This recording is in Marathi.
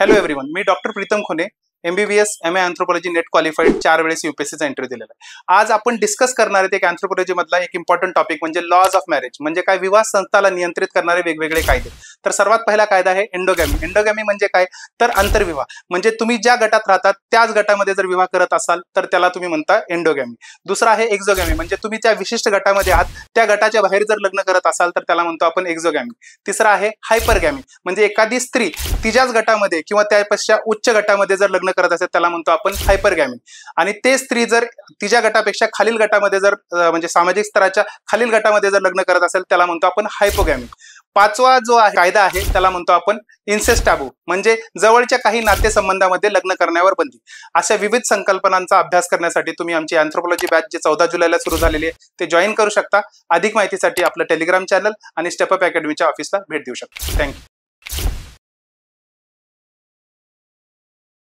हॅलो एव्हरीवन, मी doctor Pritam Khune, MBBS MA anthropology NET qualified 4 वेळेस UPSCचा इंटरव्ह्यू दिलेला आहे। आज आपण डिस्कस करणार आहेत एक अँथ्रोपॉलॉजी मधला एक इम्पॉर्टंट टॉपिक म्हणजे लॉज ऑफ मॅरेज, म्हणजे काय विवाह संस्थाला नियंत्रित करणारे वेगवेगळे कायदे। तर सर्वात पहिला कायदा आहे एंडोगॅमी। एंडोगॅमी म्हणजे काय, तर आंतरविवाह, म्हणजे तुम्ही ज्या गटात राहतात त्याच गटामध्ये जर विवाह करत असाल तर त्याला तुम्ही म्हणता एंडोगॅमी। दुसरा आहे एक्झोगॅमी, म्हणजे तुम्ही त्या विशिष्ट गटामध्ये आहात त्या गटाच्या बाहेर जर लग्न करत असाल तर त्याला म्हणतो आपण एक्झोगॅमी। तिसरा आहे हायपरगॅमी, म्हणजे एखादी स्त्री तिच्याच गटामध्ये किंवा त्यापेक्षा उच्च गटामध्ये जर लग्न करत असेल त्याला म्हणतो आपण हायपरगॅमी। आणि ते स्त्री जर तिच्या गटापेक्षा खालील गटामध्ये जर म्हणजे सामाजिक स्तराच्या खालील गटामध्ये जर लग्न करत असेल त्याला म्हणतो आपण हायपोगॅमी। पाचवा जो कायदा आहे त्याला म्हणतो आपण इन्सेस्ट टॅबू, म्हणजे जवळच्या काही नातेसंबंधामध्ये लग्न करण्यावर बंदी। अशा विविध संकल्पनांचा अभ्यास करण्यासाठी तुम्ही आमची अँथ्रोपॉलॉजी बॅच जी 14 जुलैला सुरू झालेली आहे ते जॉईन करू शकता। अधिक माहितीसाठी आपलं टेलिग्राम चॅनल आणि स्टेप अप अकॅडमीच्या ऑफिसला भेट देऊ शकता। थँक्यू।